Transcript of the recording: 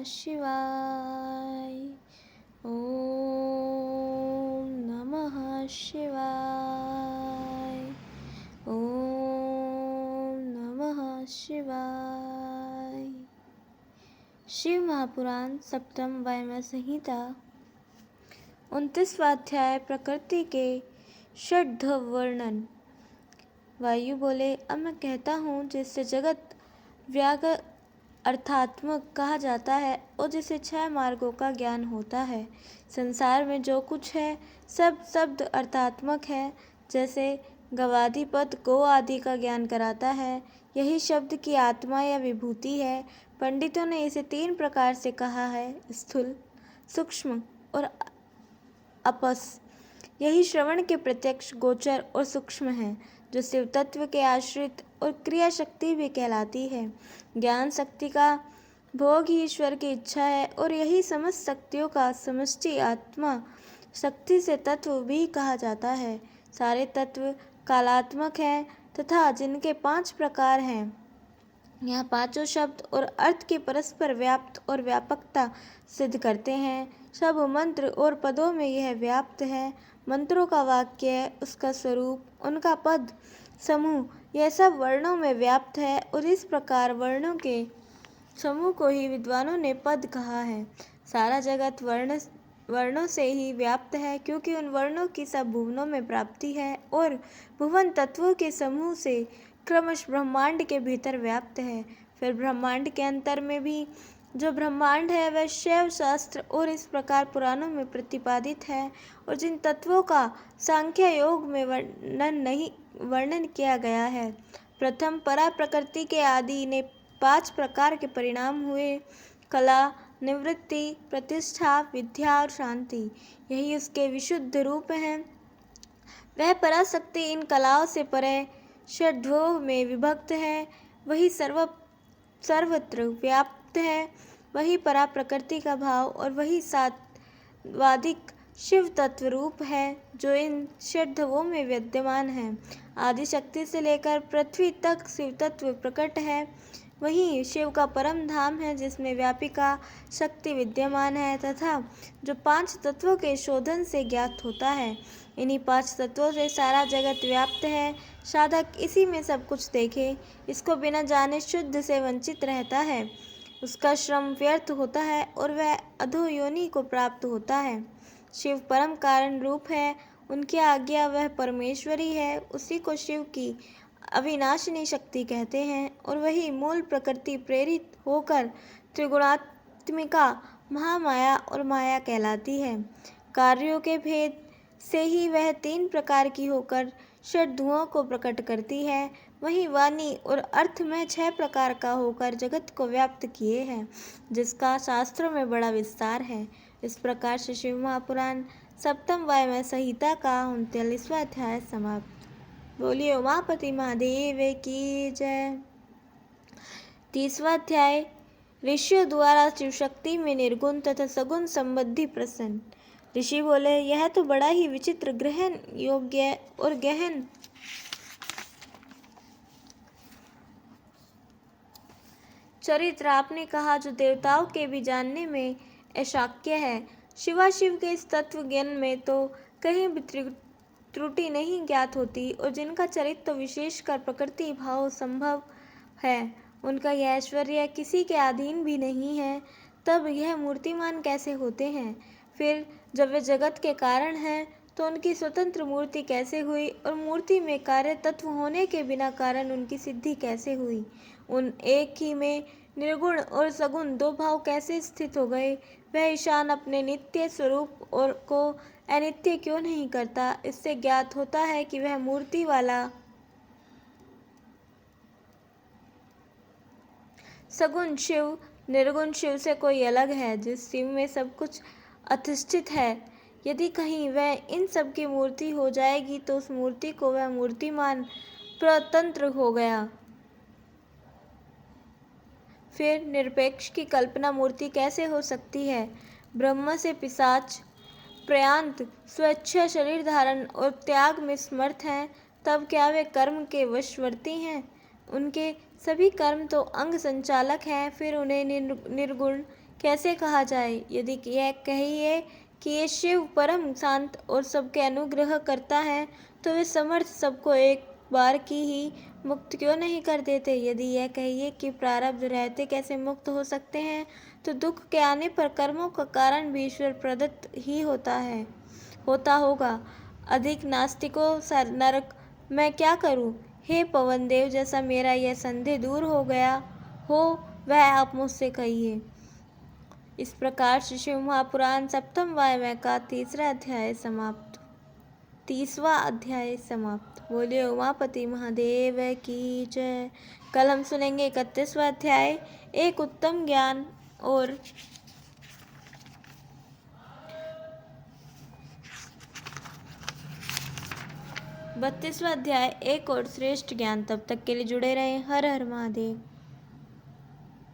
शिवाय। ॐ नमः शिवाय। ॐ नमः शिवाय। शिव महापुराण सप्तम वायव्य संहिता 29वां अध्याय प्रकृति के षड्ध वर्णन। वायु बोले, अब मैं कहता हूँ जिससे जगत व्याग अर्थात्मक कहा जाता है और जिसे 6 मार्गों का ज्ञान होता है। संसार में जो कुछ है सब शब्द अर्थात्मक है। जैसे गवादि पद गो आदि का ज्ञान कराता है, यही शब्द की आत्मा या विभूति है। पंडितों ने इसे 3 प्रकार से कहा है, स्थूल, सूक्ष्म और अपस। यही श्रवण के प्रत्यक्ष, गोचर और सूक्ष्म है, जो शिव तत्व के आश्रित और क्रिया शक्ति भी कहलाती है। ज्ञान शक्ति का भोग ही ईश्वर की इच्छा है और यही समस्त शक्तियों का समष्टि आत्मा शक्ति से तत्व भी कहा जाता है। सारे तत्व कालात्मक हैं तथा जिनके 5 प्रकार हैं। यहाँ 5 शब्द और अर्थ की परस्पर व्याप्त और व्यापकता सिद्ध करते हैं। सब मंत्र और पदों में यह व्याप्त है। मंत्रों का वाक्य, उसका स्वरूप, उनका पद समूह, यह सब वर्णों में व्याप्त है और इस प्रकार वर्णों के समूह को ही विद्वानों ने पद कहा है। सारा जगत वर्णों से ही व्याप्त है, क्योंकि उन वर्णों की सब भुवनों में प्राप्ति है और भुवन तत्वों के समूह से क्रमश ब्रह्मांड के भीतर व्याप्त है। फिर ब्रह्मांड के अंतर में भी जो ब्रह्मांड है वह शैव शास्त्र और इस प्रकार पुराणों में प्रतिपादित है। और जिन तत्वों का सांख्य योग में वर्णन किया गया है। प्रथम परा प्रकृति के आदि ने 5 प्रकार के परिणाम हुए, कला, निवृत्ति, प्रतिष्ठा, विद्या और शांति। यही उसके विशुद्ध रूप हैं। वह पराशक्ति इन कलाओं से परे षड्भोग में विभक्त है, वही सर्वत्र व्याप्त है, वही परा प्रकृति का भाव और वही सात्वादिक शिव तत्व रूप है, जो इन षड्भवों में विद्यमान है। आदि शक्ति से लेकर पृथ्वी तक शिव तत्व प्रकट है। वही शिव का परम धाम है, जिसमें व्यापिका शक्ति विद्यमान है तथा जो 5 तत्वों के शोधन से ज्ञात होता है। इन्हीं 5 तत्वों से सारा जगत व्याप्त है। साधक इसी में सब कुछ देखे, इसको बिना जाने शुद्ध से वंचित रहता है। उसका श्रम व्यर्थ होता है और वह अधो योनि को प्राप्त होता है। शिव परम कारण रूप है, उनकी आज्ञा वह परमेश्वरी है। उसी को शिव की अविनाशिनी शक्ति कहते हैं और वही मूल प्रकृति प्रेरित होकर त्रिगुणात्मिका महामाया और माया कहलाती है। कार्यों के भेद से ही वह 3 प्रकार की होकर षड्धुओं को प्रकट करती है। वही वाणी और अर्थ में 6 प्रकार का होकर जगत को व्याप्त किए हैं, जिसका शास्त्रों में बड़ा विस्तार है। इस प्रकार से शिव महापुराण सप्तम वायव्य संहिता का 39वां अध्याय समाप्त। बोलिए उमापति महादेव की जय। 30वां अध्याय ऋषियों द्वारा शिव शक्ति में निर्गुण तथा सगुण संबंधी प्रश्न। ऋषि बोले, यह तो बड़ा ही विचित्र, ग्रहण योग्य और गहन चरित्र आपने कहा, जो देवताओं के भी जानने में अशक्य है। शिवाशिव के इस तत्व ज्ञान में तो कहीं भी त्रुटि नहीं ज्ञात होती और जिनका चरित्र तो विशेषकर प्रकृति भाव संभव है, उनका यह ऐश्वर्य किसी के अधीन भी नहीं है, तब यह मूर्तिमान कैसे होते हैं? फिर जब वे जगत के कारण हैं तो उनकी स्वतंत्र मूर्ति कैसे हुई और मूर्ति में कार्य तत्व होने के बिना कारण उनकी सिद्धि कैसे हुई? उन एक ही में निर्गुण और सगुण 2 भाव कैसे स्थित हो गए? वह ईशान अपने नित्य स्वरूप और को अनित्य क्यों नहीं करता? इससे ज्ञात होता है कि वह मूर्ति वाला सगुण शिव निर्गुण शिव से कोई अलग है, जिस शिव में सब कुछ अधिष्ठित है। यदि कहीं वह इन सब की मूर्ति हो जाएगी तो उस मूर्ति को वह मूर्तिमान परतंत्र हो गया। फिर निरपेक्ष की कल्पना मूर्ति कैसे हो सकती है? ब्रह्म से पिशाच प्रयांत स्वेच्छा शरीर धारण और त्याग में समर्थ हैं, तब क्या वे कर्म के वशवर्ती हैं? उनके सभी कर्म तो अंग संचालक हैं, फिर उन्हें निर्गुण कैसे कहा जाए? यदि यह कहिए कि ये शिव परम शांत और सबके अनुग्रह करता है, तो वे समर्थ सबको एक बार की ही मुक्त क्यों नहीं कर देते? यदि यह कहिए कि प्रारब्ध रहते कैसे मुक्त हो सकते हैं, तो दुख के आने पर कर्मों का कारण भी ईश्वर प्रदत्त ही होता होगा। अधिक नास्तिकों सा नरक मैं क्या करूं? हे पवन देव, जैसा मेरा यह संदेह दूर हो गया हो, वह आप मुझसे कहिए। इस प्रकार से शिव महापुराण सप्तम वायव्य का 30वां अध्याय समाप्त। बोलिए उमापति महादेव की जय। कल हम सुनेंगे 31वां अध्याय, एक उत्तम ज्ञान, और 32वां अध्याय, एक और श्रेष्ठ ज्ञान। तब तक के लिए जुड़े रहें। हर हर महादेव।